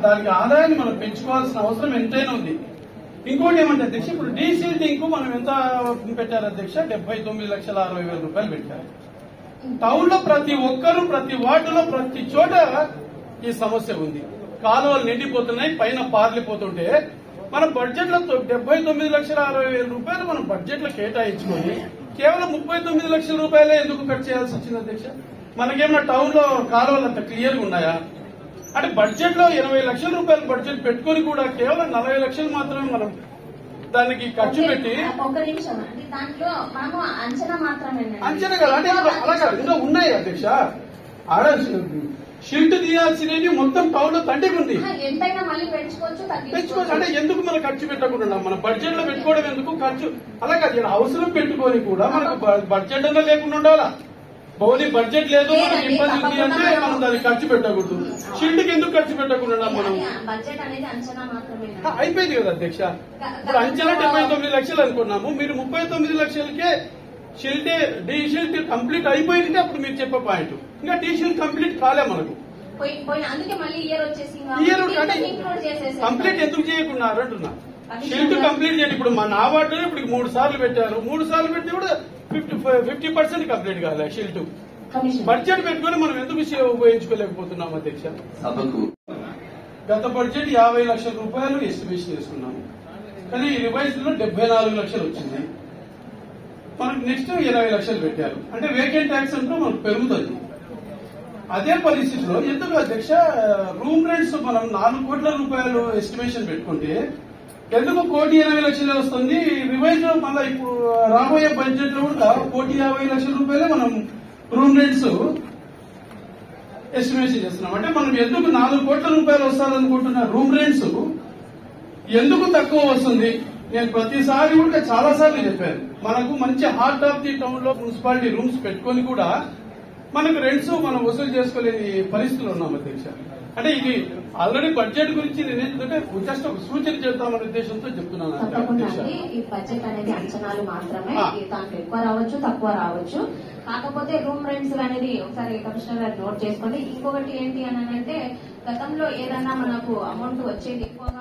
దానికి ఆదాయాన్ని మనం పెంచుకోవాల్సిన అవసరం ఎంతైనా ఉంది. ఇంకోటి ఏమంటే అధ్యక్ష, ఇప్పుడు డీసీల్డింగ్ కు మనం ఎంత పెట్టారు అధ్యక్ష? 79,60,000 రూపాయలు పెట్టారు. టౌన్ లో ప్రతి ఒక్కరు, ప్రతి వార్డులో, ప్రతి చోట ఈ సమస్య ఉంది. కాలువలు నిండిపోతున్నాయి, పైన పార్లిపోతుంటే మన బడ్జెట్ లో 79,60,000 రూపాయలు మనం బడ్జెట్ లో కేటాయించుకొని కేవలం 39 లక్షల రూపాయలే ఎందుకు ఖర్చు చేయాల్సి వచ్చింది అధ్యక్ష? మనకేమన్నా టౌన్ లో కాలువలు అంత క్లియర్ గా ఉన్నాయా? అంటే బడ్జెట్ లో 20 లక్షల రూపాయలు బడ్జెట్ పెట్టుకుని కూడా కేవలం 40 లక్షలు మాత్రమే మనం దానికి ఖర్చు పెట్టి అంచనా కదా. అంటే అలాగా ఇంకా ఉన్నాయి అధ్యక్ష. ఆడ షిల్ట్ తీయాల్సినవి మొత్తం టౌన్ లో తండ్రికి పెంచుకోవచ్చు. అంటే ఎందుకు మనం ఖర్చు పెట్టకుండా మన బడ్జెట్ లో పెట్టుకోవడం ఎందుకు ఖర్చు? అలాగే అవసరం పెట్టుకొని కూడా మనకు బడ్జెట్ అన్నా లేకుండా ఉండాలా? బౌలి బడ్జెట్ లేదు, మనకి ఇబ్బంది ఉంది అంటే మనం దానికి ఖర్చు పెట్టకూడదు. షిల్డ్కి ఎందుకు ఖర్చు పెట్టకుండా మనం? అయిపోయింది కదా అధ్యక్ష. ఇప్పుడు అంచనా 79 లక్షలు అనుకున్నాము, మీరు 39 లక్షలకే డీ షిల్ట్ కంప్లీట్ అయిపోయింది. అప్పుడు మీరు చెప్పే పాయింట్ ఇంకా డీ షిల్ట్ కంప్లీట్ కాలే మనకు. ఇయర్ కంప్లీట్ ఎందుకు చేయకున్నారు అంటున్నా. షిల్ట్ కంప్లీట్ చేయండి. ఇప్పుడు మా నా వార్డు ఇప్పుడు 3 సార్లు పెట్టారు. 3 సార్లు పెట్టి కూడా 50% కంప్లీట్ కాలే షిల్ట్. బడ్జెట్ పెట్టుకుని మనం ఎందుకు ఉపయోగించుకోలేకపోతున్నాం అధ్యక్ష? గత బడ్జెట్ 50 లక్షల రూపాయలు ఎస్టిమేషన్ చేసుకున్నాము, కానీ రివైజ్ లో 74 లక్షలు వచ్చింది. మనకు నెక్స్ట్ 20 లక్షలు పెట్టారు. అంటే వేకెంట్ ట్యాక్స్ అంటూ మనకు పెరుగుతుంది. అదే పరిస్థితిలో ఎందుకు అధ్యక్ష రూమ్ రెంట్స్ మనం 4 కోట్ల రూపాయలు ఎస్టిమేషన్ పెట్టుకుంటే ఎందుకు 1,80,00,000 వస్తుంది? రివైజ్ లో మళ్ళీ ఇప్పుడు రాబోయే బడ్జెట్ లో కూడా 1,50,00,000 రూపాయలే మనం రూమ్ రెంట్స్ ఎస్టిమేషన్ చేస్తున్నాం. అంటే మనం ఎందుకు 4 కోట్ల రూపాయలు వస్తారనుకుంటున్న రూమ్ రెంట్స్ ఎందుకు తక్కువ వస్తుంది? నేను ప్రతిసారి కూడా చాలా సార్లు చెప్పాను, మనకు మంచి హార్ట్ ఆఫ్ ది టౌన్ లో మున్సిపాలిటీ రూమ్స్ పెట్టుకుని కూడా మనకు రెంట్స్ మనం వసూలు చేసుకోలేని పరిస్థితులు ఉన్నాం అధ్యక్ష. అంటే ఇది ఆల్రెడీ బడ్జెట్ గురించి నేను ఏంటంటే జస్ట్ ఒక సూచన చేద్దామనే ఉద్దేశంతో చెప్తున్నాను అధ్యక్ష. ఈ బడ్జెట్ అనేది అంచనాలు మాత్రమే, దాంట్లో ఎక్కువ రావచ్చు, తక్కువ రావచ్చు. కాకపోతే రూమ్ రెంట్స్ అనేది ఒకసారి కమిషనర్ గారు నోట్ చేసుకోండి. ఇంకొకటి ఏంటి అని అంటే గతంలో ఏదన్నా మనకు అమౌంట్ వచ్చేది ఎక్కువగా